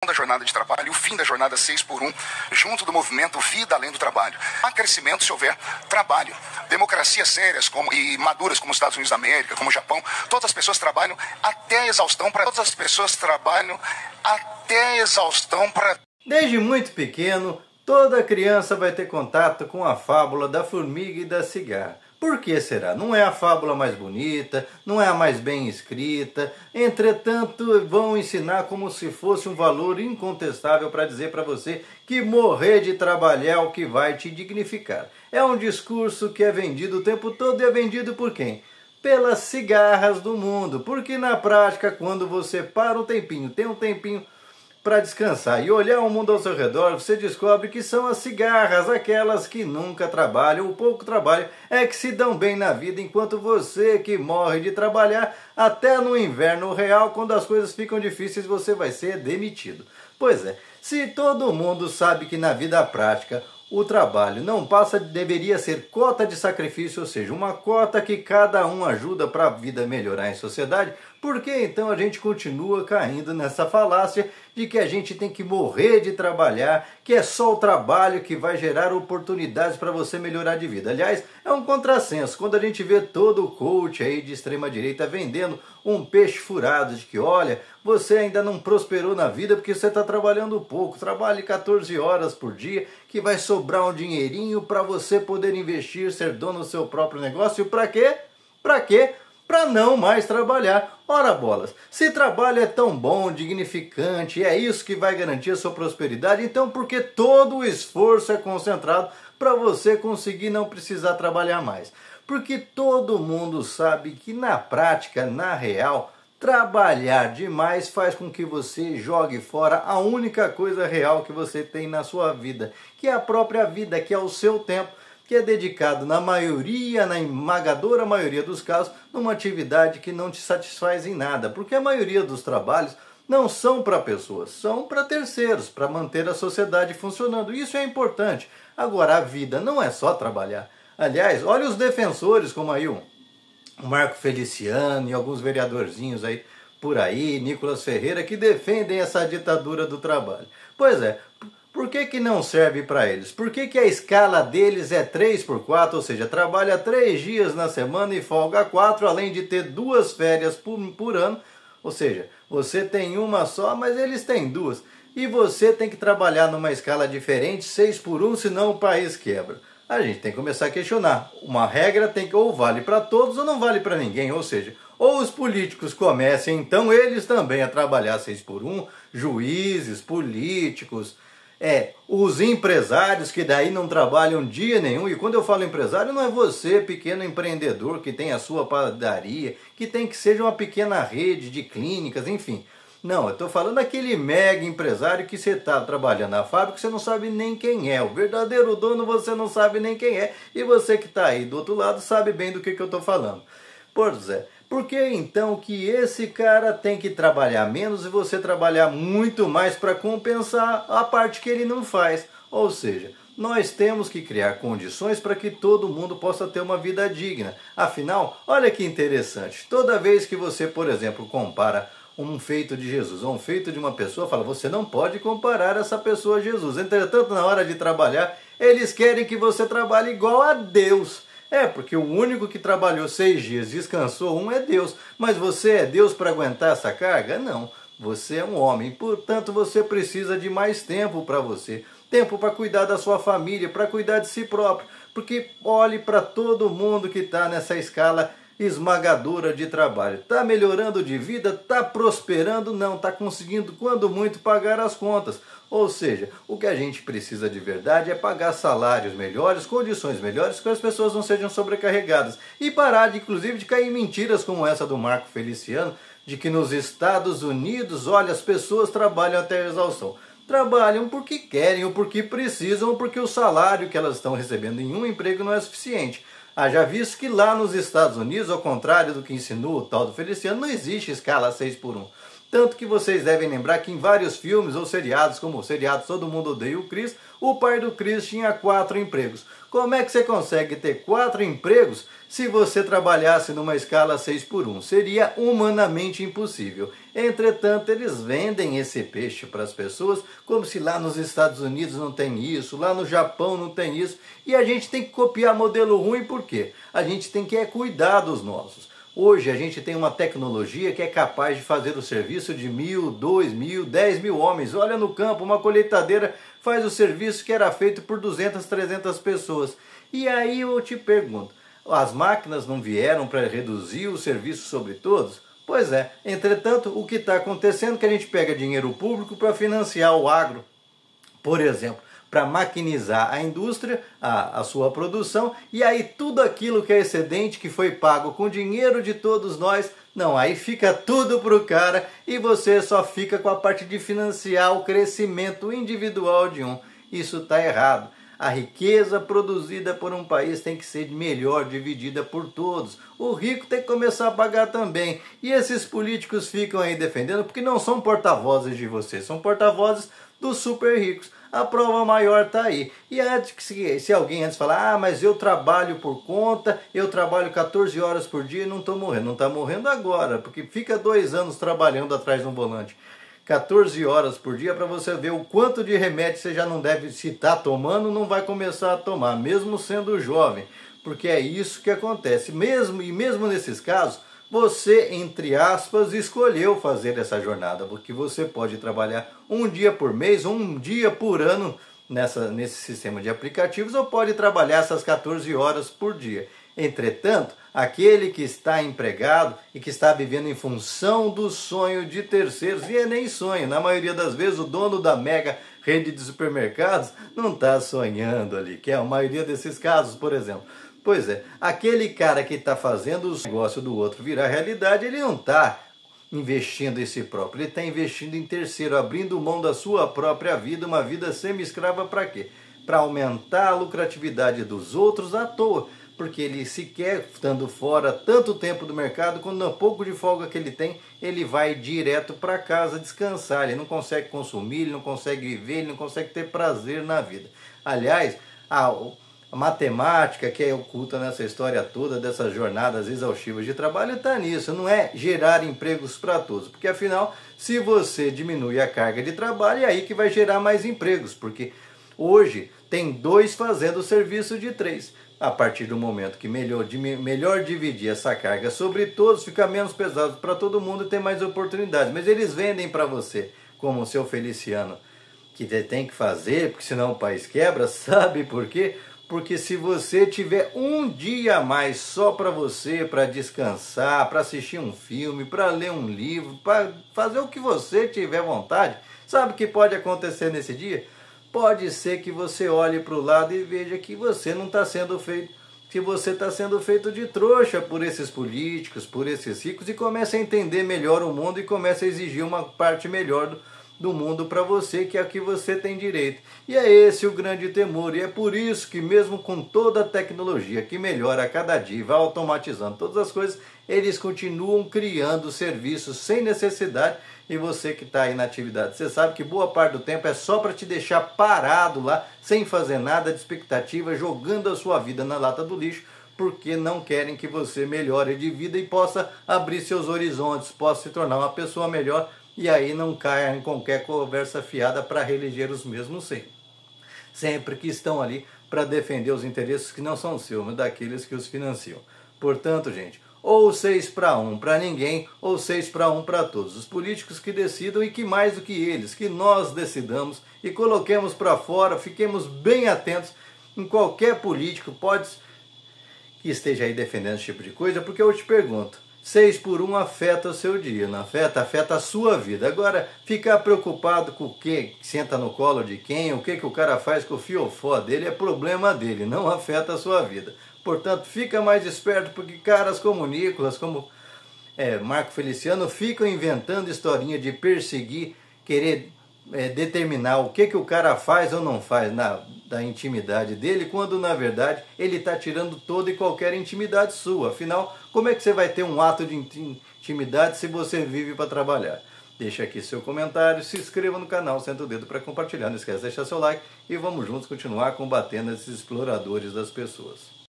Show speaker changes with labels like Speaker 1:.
Speaker 1: da jornada de trabalho e o fim da jornada 6x1, junto do movimento Vida Além do Trabalho. Há crescimento se houver trabalho. Democracias sérias e maduras como os Estados Unidos da América, como o Japão, todas as pessoas trabalham até a exaustão para...
Speaker 2: Desde muito pequeno, toda criança vai ter contato com a fábula da formiga e da cigarra. Por que será? Não é a fábula mais bonita, não é a mais bem escrita, entretanto vão ensinar como se fosse um valor incontestável para dizer para você que morrer de trabalhar é o que vai te dignificar. É um discurso que é vendido o tempo todo e é vendido por quem? Pelas cigarras do mundo, porque na prática quando você para um tempinho, tem um tempinho para descansar e olhar o mundo ao seu redor, você descobre que são as cigarras, aquelas que nunca trabalham, o pouco trabalho, é que se dão bem na vida, enquanto você que morre de trabalhar, até no inverno real, quando as coisas ficam difíceis, você vai ser demitido. Pois é, se todo mundo sabe que na vida prática o trabalho não passa, deveria ser cota de sacrifício, ou seja, uma cota que cada um ajuda para a vida melhorar em sociedade, por que então a gente continua caindo nessa falácia de que a gente tem que morrer de trabalhar, que é só o trabalho que vai gerar oportunidades para você melhorar de vida? Aliás, é um contrassenso quando a gente vê todo o coach aí de extrema direita vendendo um peixe furado de que, olha, você ainda não prosperou na vida porque você está trabalhando pouco, trabalhe 14 horas por dia, que vai sobrar um dinheirinho para você poder investir, ser dono do seu próprio negócio. Para quê? Para quê? Para não mais trabalhar. Ora bolas, se trabalho é tão bom, dignificante, é isso que vai garantir a sua prosperidade, então por que todo o esforço é concentrado para você conseguir não precisar trabalhar mais? Porque todo mundo sabe que na prática, na real, trabalhar demais faz com que você jogue fora a única coisa real que você tem na sua vida, que é a própria vida, que é o seu tempo, que é dedicado na esmagadora maioria dos casos, numa atividade que não te satisfaz em nada, porque a maioria dos trabalhos não são para pessoas, são para terceiros, para manter a sociedade funcionando. Isso é importante. Agora, a vida não é só trabalhar. Aliás, olha os defensores como aí o Marco Feliciano e alguns vereadorzinhos aí por aí, Nicolas Ferreira, que defendem essa ditadura do trabalho. Pois é, por que não serve para eles? Por que a escala deles é 3x4, ou seja, trabalha 3 dias na semana e folga 4, além de ter 2 férias por ano, ou seja, você tem uma só, mas eles têm 2. E você tem que trabalhar numa escala diferente, 6x1, senão o país quebra. A gente tem que começar a questionar. Uma regra tem que ou vale para todos ou não vale para ninguém. Ou seja, ou os políticos comecem então eles também a trabalhar 6x1, juízes, políticos, os empresários que daí não trabalham dia nenhum. E quando eu falo empresário, não é você, pequeno empreendedor que tem a sua padaria, que tem que ser uma pequena rede de clínicas, enfim. Não, eu estou falando daquele mega empresário que você está trabalhando na fábrica, você não sabe nem quem é. O verdadeiro dono você não sabe nem quem é. E você que está aí do outro lado sabe bem do que eu estou falando. Pois é, por que então que esse cara tem que trabalhar menos e você trabalhar muito mais para compensar a parte que ele não faz? Ou seja, nós temos que criar condições para que todo mundo possa ter uma vida digna. Afinal, olha que interessante, toda vez que você, por exemplo, compara um feito de Jesus ou um feito de uma pessoa, fala, você não pode comparar essa pessoa a Jesus. Entretanto, na hora de trabalhar, eles querem que você trabalhe igual a Deus. Porque o único que trabalhou 6 dias, descansou um, é Deus. Mas você é Deus para aguentar essa carga? Não. Você é um homem, portanto você precisa de mais tempo para você. Tempo para cuidar da sua família, para cuidar de si próprio. Porque olhe para todo mundo que está nessa escala esmagadora de trabalho. Está melhorando de vida? Está prosperando? Não. Está conseguindo, quando muito, pagar as contas. Ou seja, o que a gente precisa de verdade é pagar salários melhores, condições melhores, que as pessoas não sejam sobrecarregadas. E parar, inclusive, de cair em mentiras como essa do Marco Feliciano, de que nos Estados Unidos, olha, as pessoas trabalham até a exaustão. Trabalham porque querem, ou porque precisam, ou porque o salário que elas estão recebendo em um emprego não é suficiente. Já visto que lá nos Estados Unidos, ao contrário do que ensinou o tal do Feliciano, não existe escala 6x1. Tanto que vocês devem lembrar que em vários filmes ou seriados, como o seriado Todo Mundo Odeia o Chris, o pai do Chris tinha 4 empregos. Como é que você consegue ter 4 empregos se você trabalhasse numa escala 6x1? Seria humanamente impossível. Entretanto, eles vendem esse peixe para as pessoas como se lá nos Estados Unidos não tem isso, lá no Japão não tem isso. E a gente tem que copiar modelo ruim, por quê? A gente tem que cuidar dos nossos. Hoje a gente tem uma tecnologia que é capaz de fazer o serviço de 1.000, 2.000, 10.000 homens. Olha no campo, uma colheitadeira faz o serviço que era feito por 200, 300 pessoas. E aí eu te pergunto, as máquinas não vieram para reduzir o serviço sobre todos? Pois é, entretanto, o que está acontecendo é que a gente pega dinheiro público para financiar o agro, por exemplo, para maquinizar a indústria, a sua produção, e aí tudo aquilo que é excedente, que foi pago com dinheiro de todos nós, não, aí fica tudo para o cara e você só fica com a parte de financiar o crescimento individual de um. Isso está errado. A riqueza produzida por um país tem que ser melhor dividida por todos. O rico tem que começar a pagar também. E esses políticos ficam aí defendendo porque não são porta-vozes de vocês, são porta-vozes dos super ricos. A prova maior está aí. E antes que se alguém antes falar, mas eu trabalho por conta, eu trabalho 14 horas por dia e não estou morrendo. Não está morrendo agora, porque fica 2 anos trabalhando atrás de um volante. 14 horas por dia para você ver o quanto de remédio você já não deve, se está tomando, não vai começar a tomar, mesmo sendo jovem. Porque é isso que acontece. Mesmo nesses casos, você, entre aspas, escolheu fazer essa jornada, porque você pode trabalhar um dia por mês, um dia por ano nesse sistema de aplicativos, ou pode trabalhar essas 14 horas por dia. Entretanto, aquele que está empregado e que está vivendo em função do sonho de terceiros, e é nem sonho, na maioria das vezes o dono da mega rede de supermercados não está sonhando ali, que é a maioria desses casos, por exemplo. Pois é, aquele cara que está fazendo o negócio do outro virar realidade, ele não está investindo em si próprio, ele está investindo em terceiro, abrindo mão da sua própria vida, uma vida semi-escrava para quê? Para aumentar a lucratividade dos outros à toa, porque ele sequer, estando fora tanto tempo do mercado, quando no pouco de folga que ele tem, ele vai direto para casa descansar, ele não consegue consumir, ele não consegue viver, ele não consegue ter prazer na vida. Aliás, a matemática que é oculta nessa história toda, dessas jornadas exaustivas de trabalho, está nisso, não é gerar empregos para todos, porque afinal, se você diminui a carga de trabalho, é aí que vai gerar mais empregos, porque hoje tem 2 fazendo o serviço de 3. A partir do momento que melhor dividir essa carga sobre todos, fica menos pesado para todo mundo e tem mais oportunidades. Mas eles vendem para você, como o seu Feliciano, que tem que fazer, porque senão o país quebra. Sabe por quê? Porque se você tiver um dia a mais só para você, para descansar, para assistir um filme, para ler um livro, para fazer o que você tiver vontade, sabe o que pode acontecer nesse dia? Pode ser que você olhe para o lado e veja que você não está sendo feito, que você está sendo feito de trouxa por esses políticos, por esses ricos, e comece a entender melhor o mundo e comece a exigir uma parte melhor do mundo para você, que é a que você tem direito. E é esse o grande temor, e é por isso que mesmo com toda a tecnologia que melhora a cada dia e vai automatizando todas as coisas, eles continuam criando serviços sem necessidade. E você que está aí na atividade, você sabe que boa parte do tempo é só para te deixar parado lá, sem fazer nada de expectativa, jogando a sua vida na lata do lixo, porque não querem que você melhore de vida e possa abrir seus horizontes, possa se tornar uma pessoa melhor, e aí não caia em qualquer conversa fiada para reeleger os mesmos sempre que estão ali para defender os interesses que não são seus, mas daqueles que os financiam. Portanto, gente, ou 6-1 para ninguém, ou 6-1 para todos. Os políticos que decidam e que mais do que eles, que nós decidamos e coloquemos para fora, fiquemos bem atentos em qualquer político, pode que esteja aí defendendo esse tipo de coisa, porque eu te pergunto, 6-1 afeta o seu dia, não afeta? Afeta a sua vida. Agora, ficar preocupado com o que senta no colo de quem, o que o cara faz com o fiofó dele, é problema dele, não afeta a sua vida. Portanto, fica mais esperto, porque caras como Nicolas, como Marco Feliciano, ficam inventando historinha de perseguir, querer determinar o que o cara faz ou não faz da intimidade dele, quando na verdade ele está tirando toda e qualquer intimidade sua. Afinal, como é que você vai ter um ato de intimidade se você vive para trabalhar? Deixa aqui seu comentário, se inscreva no canal, senta o dedo para compartilhar, não esquece de deixar seu like e vamos juntos continuar combatendo esses exploradores das pessoas.